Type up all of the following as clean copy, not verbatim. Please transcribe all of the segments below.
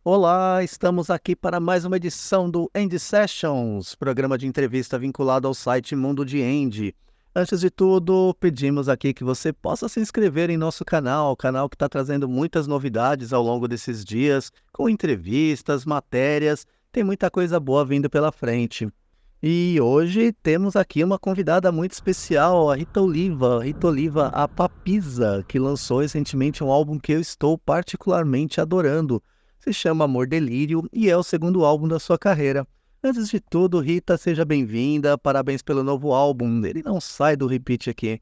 Olá, estamos aqui para mais uma edição do End Sessions, programa de entrevista vinculado ao site Mundo de End. Antes de tudo, pedimos aqui que você possa se inscrever em nosso canal que está trazendo muitas novidades ao longo desses dias, com entrevistas, matérias, tem muita coisa boa vindo pela frente. E hoje temos aqui uma convidada muito especial, a Rita Oliva, a Papisa, que lançou recentemente um álbum que eu estou particularmente adorando. Se chama Amor Delírio e é o segundo álbum da sua carreira. Antes de tudo, Rita, seja bem-vinda, parabéns pelo novo álbum, ele não sai do repeat aqui.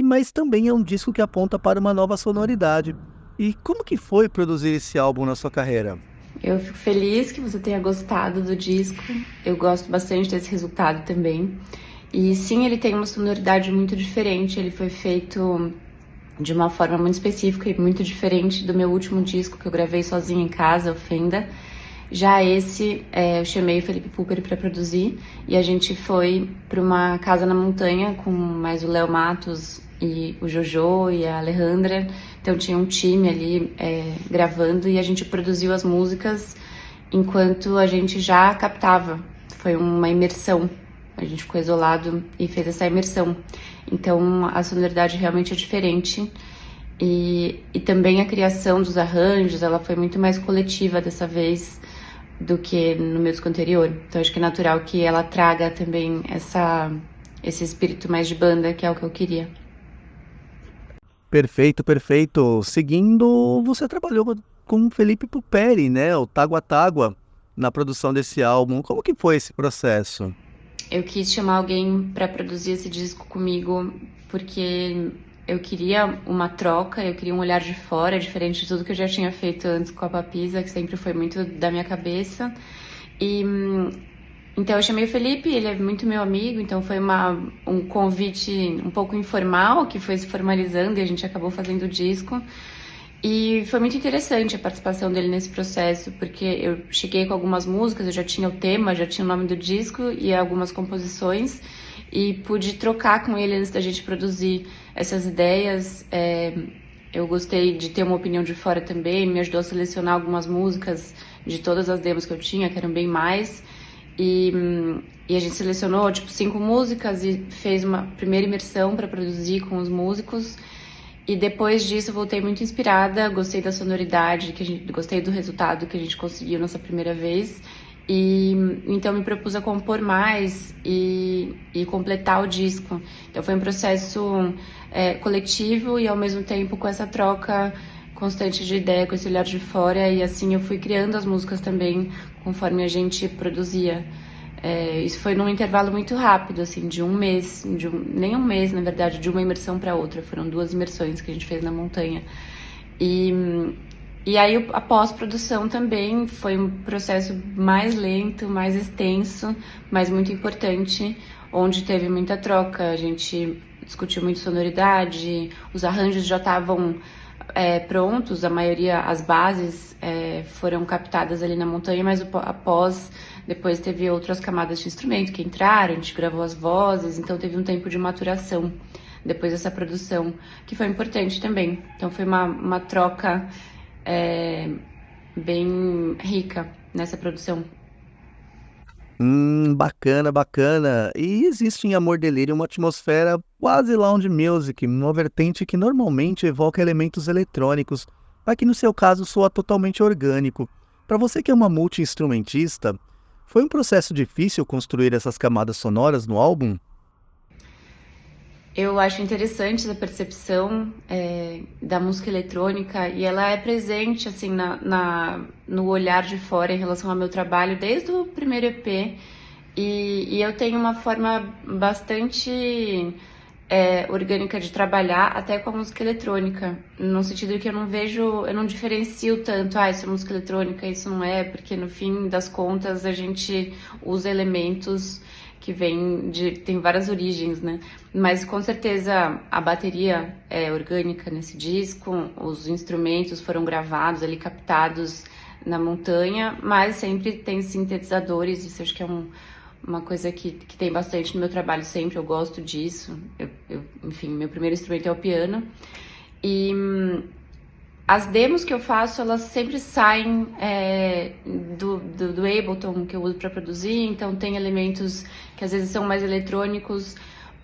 Mas também é um disco que aponta para uma nova sonoridade. E como que foi produzir esse álbum na sua carreira? Eu fico feliz que você tenha gostado do disco. Eu gosto bastante desse resultado também. E sim, ele tem uma sonoridade muito diferente. Ele foi feito de uma forma muito específica e muito diferente do meu último disco que eu gravei sozinha em casa, o Fenda. Já esse, eu chamei o Felipe Pulper para produzir e a gente foi para uma casa na montanha com mais o Léo Matos e o Jojo e a Alejandra. Então tinha um time ali gravando e a gente produziu as músicas enquanto a gente já captava. Foi uma imersão. A gente ficou isolado e fez essa imersão. Então a sonoridade realmente é diferente. E também a criação dos arranjos, ela foi muito mais coletiva dessa vez do que no meu disco anterior. Então acho que é natural que ela traga também esse espírito mais de banda, que é o que eu queria. Perfeito, perfeito. Seguindo, você trabalhou com o Felipe Puperi, né? O Tágua Tágua, na produção desse álbum. Como que foi esse processo? Eu quis chamar alguém para produzir esse disco comigo porque eu queria uma troca, eu queria um olhar de fora, diferente de tudo que eu já tinha feito antes com a Papisa, que sempre foi muito da minha cabeça. E então eu chamei o Felipe, ele é muito meu amigo, então foi um convite um pouco informal que foi se formalizando e a gente acabou fazendo o disco. E foi muito interessante a participação dele nesse processo, porque eu cheguei com algumas músicas, eu já tinha o tema, já tinha o nome do disco e algumas composições, e pude trocar com ele antes da gente produzir essas ideias. Eu gostei de ter uma opinião de fora também, me ajudou a selecionar algumas músicas de todas as demos que eu tinha, que eram bem mais. E a gente selecionou tipo 5 músicas e fez uma primeira imersão para produzir com os músicos. E depois disso eu voltei muito inspirada, gostei da sonoridade, gostei do resultado que a gente conseguiu nessa primeira vez. E então me propus a compor mais e completar o disco. Então foi um processo coletivo e ao mesmo tempo com essa troca constante de ideia, com esse olhar de fora. E assim eu fui criando as músicas também conforme a gente produzia. Isso foi num intervalo muito rápido, assim, de um mês, nem um mês, na verdade, de uma imersão para outra. Foram 2 imersões que a gente fez na montanha. E, e aí a pós-produção também foi um processo mais lento, mais extenso, mas muito importante, onde teve muita troca. A gente discutiu muito sonoridade, os arranjos já estavam prontos, a maioria, as bases foram captadas ali na montanha, mas após depois teve outras camadas de instrumento que entraram, a gente gravou as vozes, então teve um tempo de maturação depois dessa produção, que foi importante também. Então foi uma troca bem rica nessa produção. Bacana, bacana. E existe em Amor Delírio uma atmosfera quase lounge music, uma vertente que normalmente evoca elementos eletrônicos, mas que no seu caso soa totalmente orgânico. Para você que é uma multi-instrumentista, foi um processo difícil construir essas camadas sonoras no álbum? Eu acho interessante a percepção da música eletrônica e ela é presente assim no olhar de fora em relação ao meu trabalho desde o primeiro EP e eu tenho uma forma bastante orgânica de trabalhar até com a música eletrônica, no sentido que eu não diferencio tanto, isso é música eletrônica, isso não é, porque no fim das contas a gente usa elementos que tem várias origens, né? Mas com certeza a bateria é orgânica nesse disco, os instrumentos foram gravados ali, captados na montanha, mas sempre tem sintetizadores, isso acho que é uma coisa que tem bastante no meu trabalho sempre, eu gosto disso. Enfim, meu primeiro instrumento é o piano. E as demos que eu faço, elas sempre saem do Ableton que eu uso para produzir, então tem elementos que às vezes são mais eletrônicos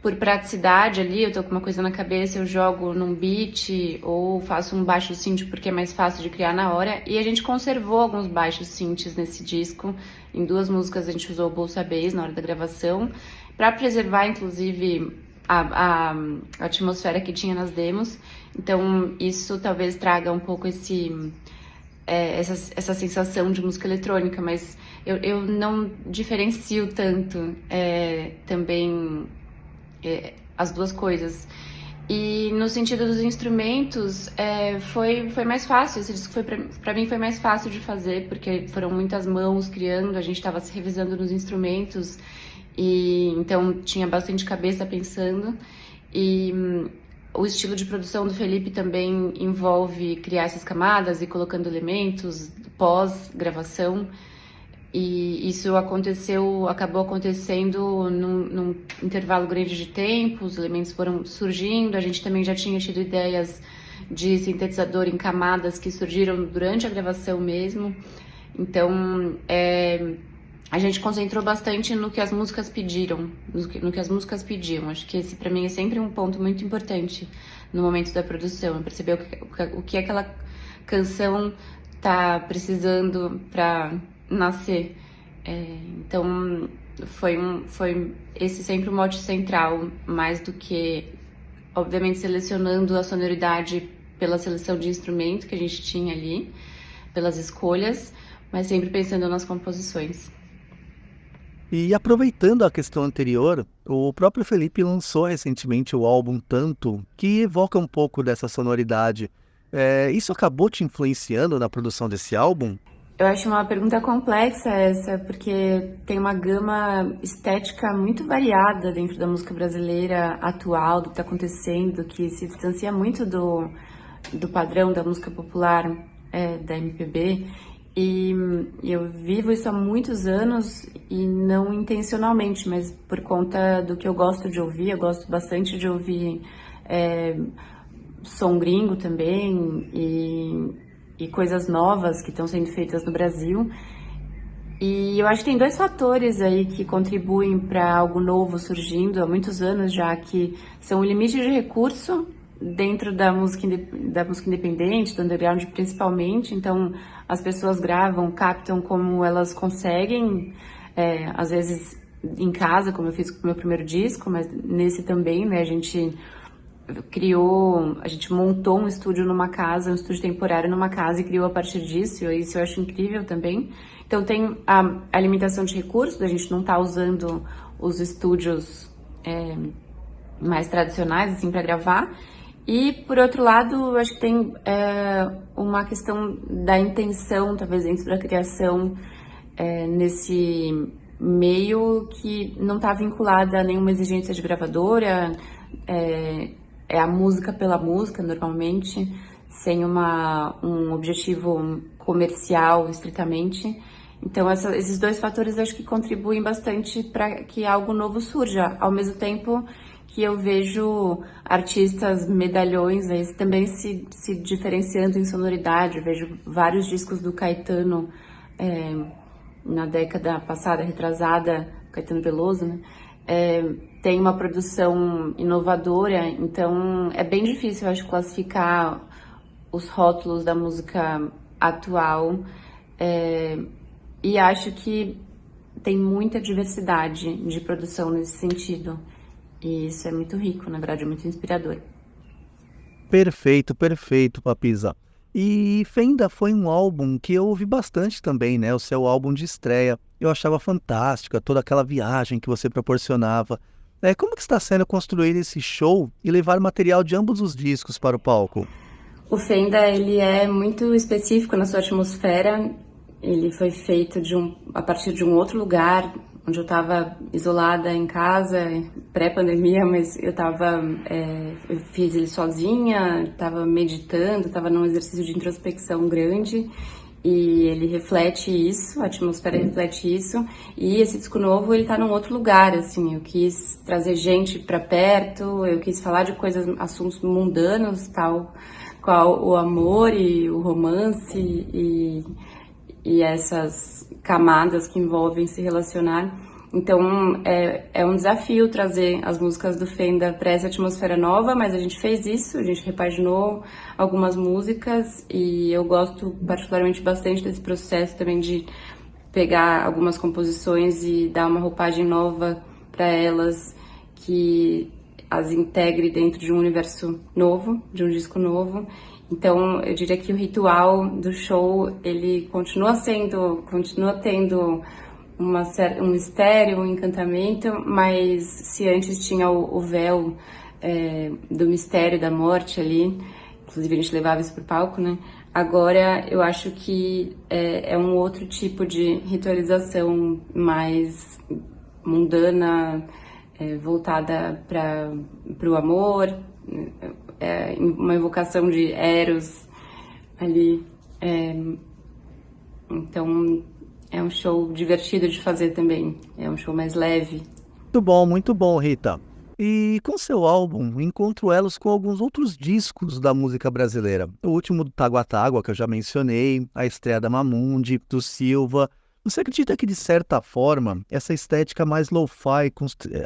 por praticidade ali, eu tô com uma coisa na cabeça, eu jogo num beat ou faço um baixo synth porque é mais fácil de criar na hora, e a gente conservou alguns baixos synths nesse disco, em 2 músicas a gente usou o Bolsa Bass na hora da gravação, para preservar inclusive a atmosfera que tinha nas demos. Então, isso talvez traga um pouco essa sensação de música eletrônica, mas eu não diferencio tanto também as duas coisas. E no sentido dos instrumentos, foi mais fácil. Esse disco para mim foi mais fácil de fazer, porque foram muitas mãos criando, a gente estava se revisando nos instrumentos, e então tinha bastante cabeça pensando. E o estilo de produção do Felipe também envolve criar essas camadas e colocando elementos pós-gravação. E isso acabou acontecendo num intervalo grande de tempo, os elementos foram surgindo, a gente também já tinha tido ideias de sintetizador em camadas que surgiram durante a gravação mesmo. Então, a gente concentrou bastante no que as músicas pediram, no que as músicas pediam. Acho que esse, para mim, é sempre um ponto muito importante no momento da produção, é perceber o que aquela canção tá precisando para nascer. Então, foi esse sempre o mote central, mais do que, obviamente, selecionando a sonoridade pela seleção de instrumento que a gente tinha ali, pelas escolhas, mas sempre pensando nas composições. E aproveitando a questão anterior, o próprio Felipe lançou recentemente o álbum Tanto, que evoca um pouco dessa sonoridade. Isso acabou te influenciando na produção desse álbum? Eu acho uma pergunta complexa essa, porque tem uma gama estética muito variada dentro da música brasileira atual, do que está acontecendo, que se distancia muito do padrão da música popular, da MPB. E eu vivo isso há muitos anos, e não intencionalmente, mas por conta do que eu gosto de ouvir. Eu gosto bastante de ouvir som gringo também, e coisas novas que estão sendo feitas no Brasil. E eu acho que tem 2 fatores aí que contribuem para algo novo surgindo há muitos anos já, que são o limite de recurso dentro da música independente, do underground principalmente. Então, as pessoas gravam, captam como elas conseguem, às vezes em casa, como eu fiz com o meu primeiro disco, mas nesse também, né, a gente montou um estúdio numa casa, um estúdio temporário numa casa, e criou a partir disso, e isso eu acho incrível também. Então tem a limitação de recursos, a gente não tá usando os estúdios mais tradicionais, assim, para gravar. E, por outro lado, eu acho que tem uma questão da intenção, talvez, dentro da criação, nesse meio, que não está vinculada a nenhuma exigência de gravadora, é a música pela música, normalmente, sem um objetivo comercial, estritamente. Então, esses 2 fatores eu acho que contribuem bastante para que algo novo surja, ao mesmo tempo que eu vejo artistas medalhões aí também se diferenciando em sonoridade. Eu vejo vários discos do Caetano na década passada, retrasada, Caetano Veloso, né? Tem uma produção inovadora, então é bem difícil, eu acho, classificar os rótulos da música atual, e acho que tem muita diversidade de produção nesse sentido. E isso é muito rico, na verdade, é muito inspirador. Perfeito, perfeito, Papisa. E Fenda foi um álbum que eu ouvi bastante também, né? O seu álbum de estreia. Eu achava fantástica toda aquela viagem que você proporcionava. Como que está sendo construir esse show e levar material de ambos os discos para o palco? O Fenda, ele é muito específico na sua atmosfera. Ele foi feito a partir de um outro lugar, onde eu estava isolada em casa, pré-pandemia, mas eu fiz ele sozinha, estava meditando, estava num exercício de introspecção grande, e ele reflete isso, a atmosfera reflete isso, e esse disco novo ele tá num outro lugar, assim, eu quis trazer gente pra perto, eu quis falar de coisas, assuntos mundanos, tal, qual o amor e o romance e essas camadas que envolvem se relacionar. Então é um desafio trazer as músicas do Fenda para essa atmosfera nova, mas a gente fez isso, a gente repaginou algumas músicas e eu gosto particularmente bastante desse processo também de pegar algumas composições e dar uma roupagem nova para elas, que as integre dentro de um universo novo, de um disco novo. Então, eu diria que o ritual do show, ele continua tendo um mistério, um encantamento, mas se antes tinha o véu do mistério da morte ali, inclusive a gente levava isso pro palco, né? Agora eu acho que é um outro tipo de ritualização mais mundana, voltada para o amor, uma evocação de Eros ali. Então é um show divertido de fazer também, é um show mais leve. Muito bom, Rita. E com seu álbum, encontro elos com alguns outros discos da música brasileira. O último do Tágua Tágua, que eu já mencionei, a estreia da Mamundi, do Silva. Você acredita que, de certa forma, essa estética mais lo-fi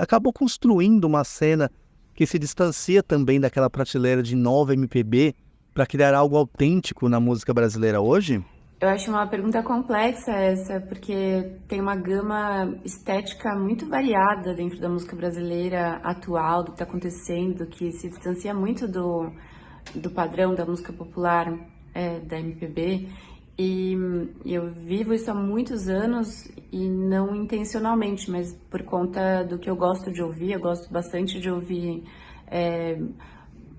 acabou construindo uma cena que se distancia também daquela prateleira de nova MPB para criar algo autêntico na música brasileira hoje? Eu acho uma pergunta complexa essa, porque tem uma gama estética muito variada dentro da música brasileira atual, do que está acontecendo, que se distancia muito do padrão da música popular, da MPB. E eu vivo isso há muitos anos e não intencionalmente, mas por conta do que eu gosto de ouvir. Eu gosto bastante de ouvir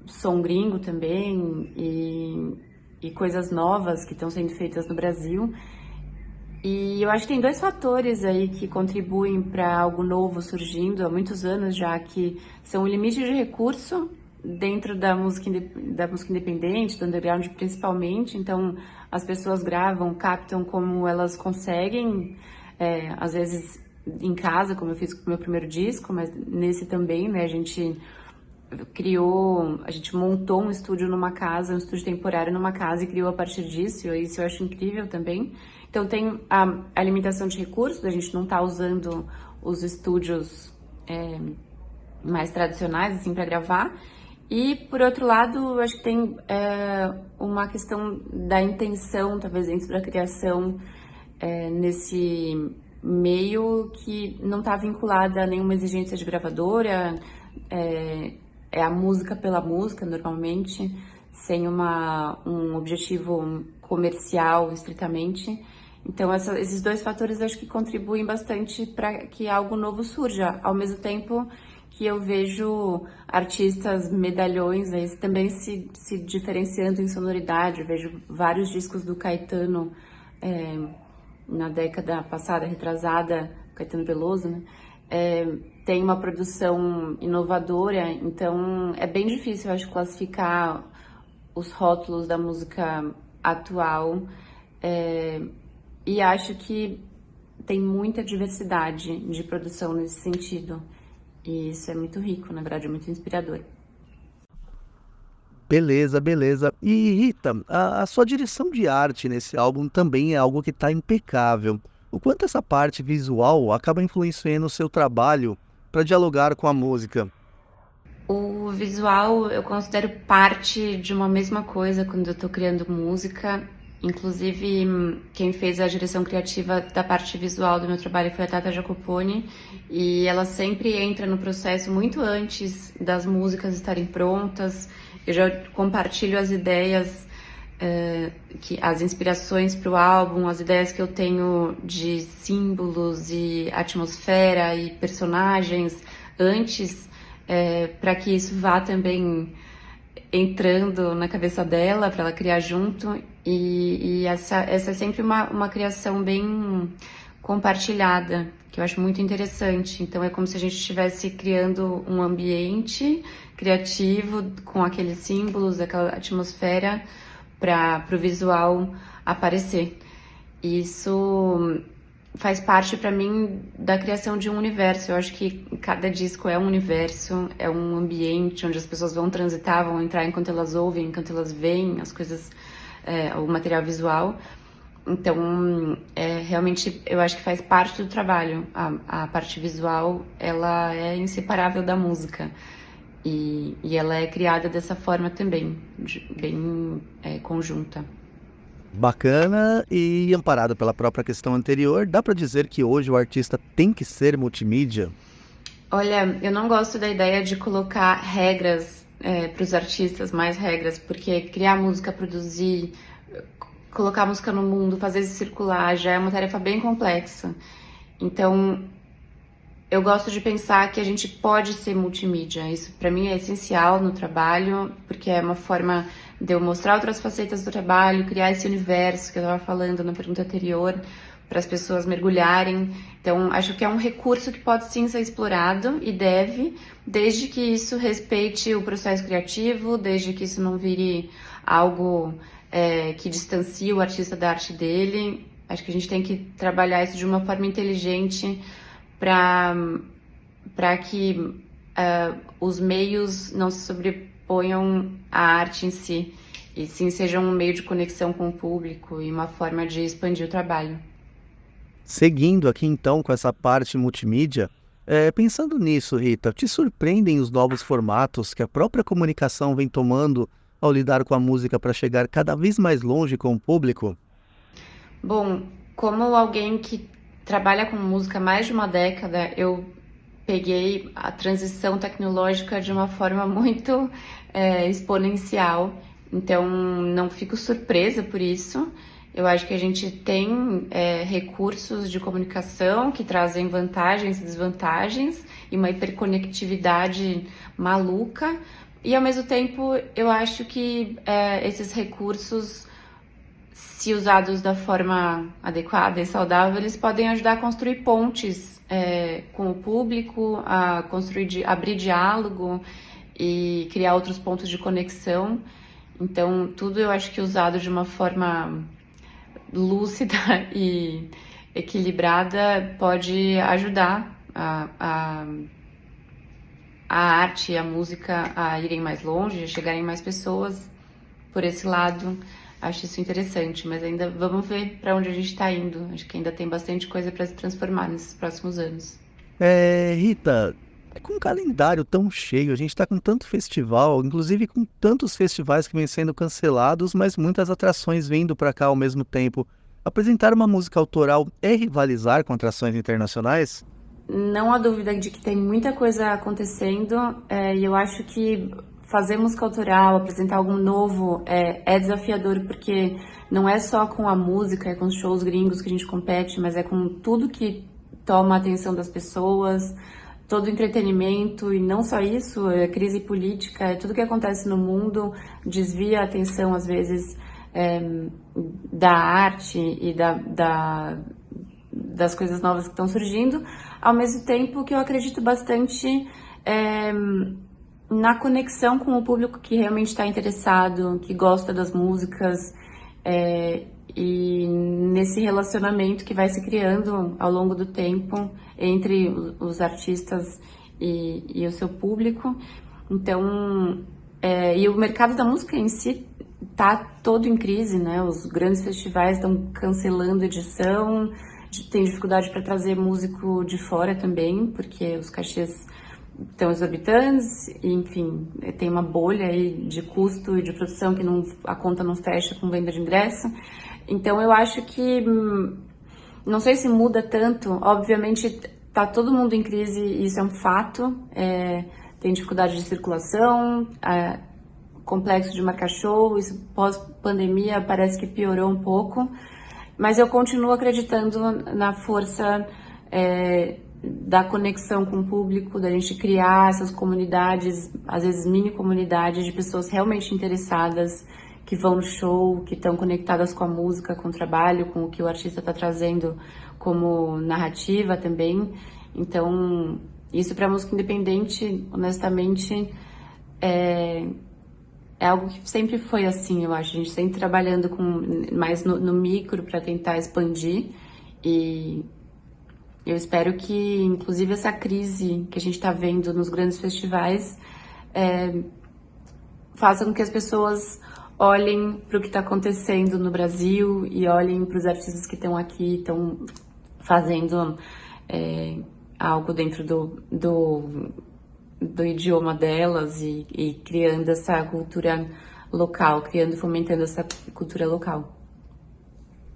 som gringo também e coisas novas que estão sendo feitas no Brasil. E eu acho que tem dois fatores aí que contribuem para algo novo surgindo há muitos anos já, que são o limite de recurso dentro da música independente, do underground principalmente. Então as pessoas gravam, captam como elas conseguem, às vezes em casa, como eu fiz com o meu primeiro disco, mas nesse também, né, a gente montou um estúdio numa casa, um estúdio temporário numa casa e criou a partir disso, e isso eu acho incrível também. Então tem a limitação de recursos, a gente não tá usando os estúdios mais tradicionais, assim, para gravar. E, por outro lado, eu acho que tem uma questão da intenção, talvez, dentro da criação, nesse meio que não está vinculada a nenhuma exigência de gravadora, é a música pela música, normalmente, sem um objetivo comercial, estritamente. Então, esses dois fatores acho que contribuem bastante para que algo novo surja, ao mesmo tempo que eu vejo artistas medalhões aí também se diferenciando em sonoridade. Eu vejo vários discos do Caetano na década passada, retrasada, Caetano Veloso, né? Tem uma produção inovadora, então é bem difícil, eu acho, classificar os rótulos da música atual, e acho que tem muita diversidade de produção nesse sentido. E isso é muito rico, na verdade, é muito inspirador. Beleza, beleza. E Rita, a sua direção de arte nesse álbum também é algo que está impecável. O quanto essa parte visual acaba influenciando o seu trabalho para dialogar com a música? O visual eu considero parte de uma mesma coisa quando eu tô criando música. Inclusive, quem fez a direção criativa da parte visual do meu trabalho foi a Tata Jacoponi, e ela sempre entra no processo muito antes das músicas estarem prontas. Eu já compartilho as ideias, as inspirações para o álbum, as ideias que eu tenho de símbolos e atmosfera e personagens antes, para que isso vá também entrando na cabeça dela, para ela criar junto. E essa é sempre uma criação bem compartilhada, que eu acho muito interessante. Então é como se a gente estivesse criando um ambiente criativo com aqueles símbolos, aquela atmosfera, para o visual aparecer. Isso faz parte para mim da criação de um universo. Eu acho que cada disco é um universo, é um ambiente onde as pessoas vão transitar, vão entrar enquanto elas ouvem, enquanto elas veem as coisas, o material visual. Então, realmente, eu acho que faz parte do trabalho. A parte visual, ela é inseparável da música. E ela é criada dessa forma também, bem conjunta. Bacana, e amparado pela própria questão anterior, dá para dizer que hoje o artista tem que ser multimídia? Olha, eu não gosto da ideia de colocar regras para os artistas, mais regras, porque criar música, produzir, colocar música no mundo, fazer isso circular, já é uma tarefa bem complexa. Então, eu gosto de pensar que a gente pode ser multimídia. Isso para mim é essencial no trabalho, porque é uma forma de eu mostrar outras facetas do trabalho, criar esse universo que eu estava falando na pergunta anterior, para as pessoas mergulharem. Então, acho que é um recurso que pode sim ser explorado e deve, desde que isso respeite o processo criativo, desde que isso não vire algo que distancie o artista da arte dele. Acho que a gente tem que trabalhar isso de uma forma inteligente para que os meios não se sobreponham à arte em si, e sim sejam um meio de conexão com o público e uma forma de expandir o trabalho. Seguindo aqui então com essa parte multimídia, pensando nisso, Rita, te surpreendem os novos formatos que a própria comunicação vem tomando ao lidar com a música para chegar cada vez mais longe com o público? Bom, como alguém que trabalha com música há mais de uma década, eu peguei a transição tecnológica de uma forma muito exponencial, então não fico surpresa por isso. Eu acho que a gente tem recursos de comunicação que trazem vantagens e desvantagens e uma hiperconectividade maluca, e ao mesmo tempo eu acho que esses recursos, se usados da forma adequada e saudável, eles podem ajudar a construir pontes com o público, a abrir diálogo e criar outros pontos de conexão. Então, tudo eu acho que usado de uma forma lúcida e equilibrada pode ajudar a arte e a música a irem mais longe, a chegarem mais pessoas por esse lado. Acho isso interessante, mas ainda vamos ver para onde a gente está indo. Acho que ainda tem bastante coisa para se transformar nesses próximos anos. Rita, com um calendário tão cheio, a gente está com tanto festival, inclusive com tantos festivais que vêm sendo cancelados, mas muitas atrações vindo para cá ao mesmo tempo. Apresentar uma música autoral é rivalizar com atrações internacionais? Não há dúvida de que tem muita coisa acontecendo, e eu acho que fazer música autoral, apresentar algo novo é desafiador, porque não é só com a música, é com os shows gringos que a gente compete, mas é com tudo que toma a atenção das pessoas, todo o entretenimento, e não só isso, é crise política, é tudo que acontece no mundo desvia a atenção, às vezes, da arte e das coisas novas que estão surgindo, ao mesmo tempo que eu acredito bastante na conexão com o público que realmente está interessado, que gosta das músicas, e nesse relacionamento que vai se criando ao longo do tempo entre os artistas e o seu público. Então, e o mercado da música em si está todo em crise, né? Os grandes festivais estão cancelando edição, tem dificuldade para trazer músico de fora também, porque os cachês estão exorbitantes, e, enfim, tem uma bolha aí de custo e de produção que a conta não fecha com venda de ingresso. Então eu acho que, não sei se muda tanto, obviamente está todo mundo em crise, isso é um fato, tem dificuldade de circulação, complexo de marcar show, isso pós-pandemia parece que piorou um pouco, mas eu continuo acreditando na força da conexão com o público, da gente criar essas comunidades, às vezes mini comunidades de pessoas realmente interessadas, que vão no show, que estão conectadas com a música, com o trabalho, com o que o artista está trazendo como narrativa também. Então, isso para a música independente, honestamente, é é algo que sempre foi assim, eu acho. A gente sempre trabalhando mais no micro para tentar expandir. E eu espero que, inclusive, essa crise que a gente está vendo nos grandes festivais faça com que as pessoas olhem para o que está acontecendo no Brasil e olhem para os artistas que estão aqui, estão fazendo algo dentro do idioma delas e criando essa cultura local, fomentando essa cultura local.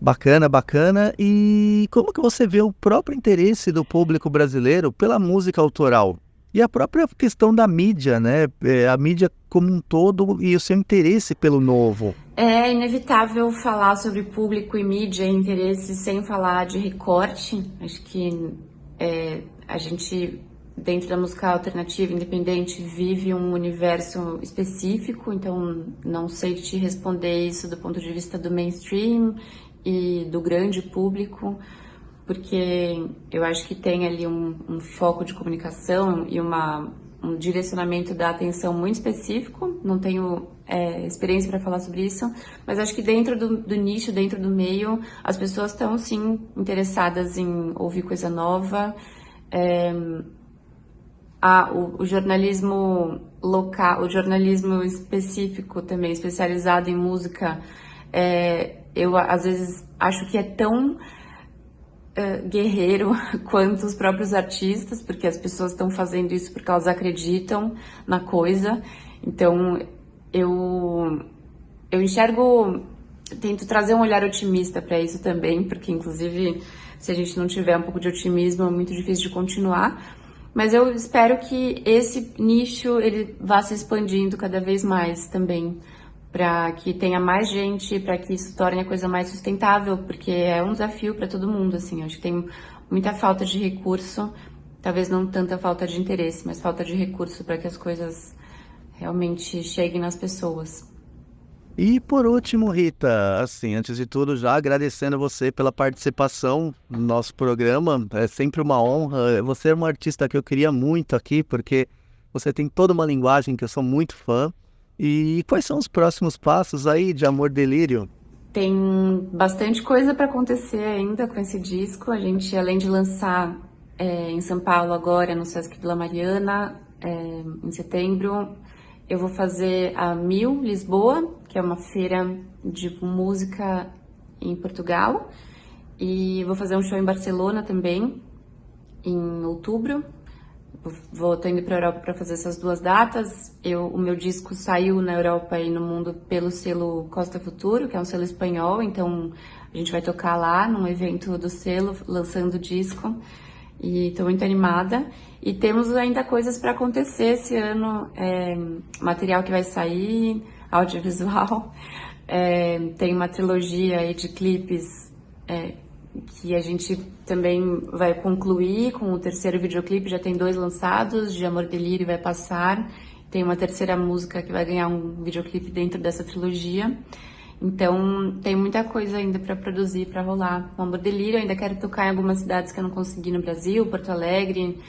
Bacana, bacana. E como que você vê o próprio interesse do público brasileiro pela música autoral? E a própria questão da mídia, né? A mídia como um todo e o seu interesse pelo novo. É inevitável falar sobre público e mídia e interesse sem falar de recorte. Acho que a gente, dentro da música alternativa independente, vive um universo específico, então não sei te responder isso do ponto de vista do mainstream e do grande público, porque eu acho que tem ali um foco de comunicação e um direcionamento da atenção muito específico. Não tenho experiência para falar sobre isso, mas acho que dentro do nicho, dentro do meio, as pessoas estão sim interessadas em ouvir coisa nova. O jornalismo local, o jornalismo específico também, especializado em música, eu às vezes acho que é tão guerreiro quanto os próprios artistas, porque as pessoas estão fazendo isso porque elas acreditam na coisa. Então eu enxergo, tento trazer um olhar otimista para isso também, porque inclusive se a gente não tiver um pouco de otimismo é muito difícil de continuar. Mas eu espero que esse nicho ele vá se expandindo cada vez mais também, para que tenha mais gente, para que isso torne a coisa mais sustentável, porque é um desafio para todo mundo, assim. Acho que tem muita falta de recurso, talvez não tanta falta de interesse, mas falta de recurso para que as coisas realmente cheguem nas pessoas. E por último, Rita, assim, antes de tudo, já agradecendo você pela participação no nosso programa, é sempre uma honra. Você é uma artista que eu queria muito aqui, porque você tem toda uma linguagem que eu sou muito fã. E quais são os próximos passos aí de Amor Delírio? Tem bastante coisa para acontecer ainda com esse disco. A gente, além de lançar em São Paulo agora, no Sesc Vila Mariana, em setembro, eu vou fazer a Mil Lisboa, que é uma feira de música em Portugal. E vou fazer um show em Barcelona também, em outubro. Tô indo para a Europa para fazer essas duas datas. O meu disco saiu na Europa e no mundo pelo selo Costa Futuro, que é um selo espanhol. Então a gente vai tocar lá num evento do selo, lançando o disco. E estou muito animada. E temos ainda coisas para acontecer esse ano. Material que vai sair, audiovisual. Tem uma trilogia aí de clipes que a gente também vai concluir com o terceiro videoclipe. Já tem 2 lançados, de Amor Delírio vai passar. Tem uma terceira música que vai ganhar um videoclipe dentro dessa trilogia. Então tem muita coisa ainda para produzir, para rolar. O Amor Delírio eu ainda quero tocar em algumas cidades que eu não consegui no Brasil, Porto Alegre,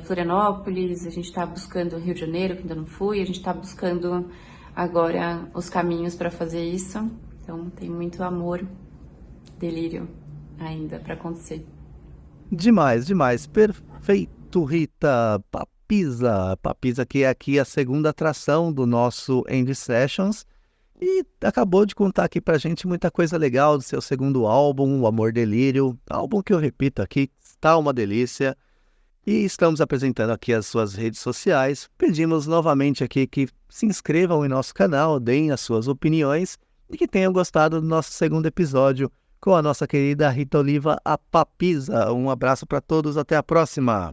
Florianópolis. A gente está buscando Rio de Janeiro, que ainda não fui. A gente está buscando agora os caminhos para fazer isso. Então tem muito amor, delírio ainda para acontecer. Demais, demais. Perfeito, Rita. Papisa, que é aqui a segunda atração do nosso End Sessions. E acabou de contar aqui pra gente muita coisa legal do seu segundo álbum, O Amor Delírio. Álbum que eu repito aqui, está uma delícia. E estamos apresentando aqui as suas redes sociais. Pedimos novamente aqui que se inscrevam em nosso canal, deem as suas opiniões e que tenham gostado do nosso segundo episódio com a nossa querida Rita Oliva, a Papisa. Um abraço para todos, até a próxima!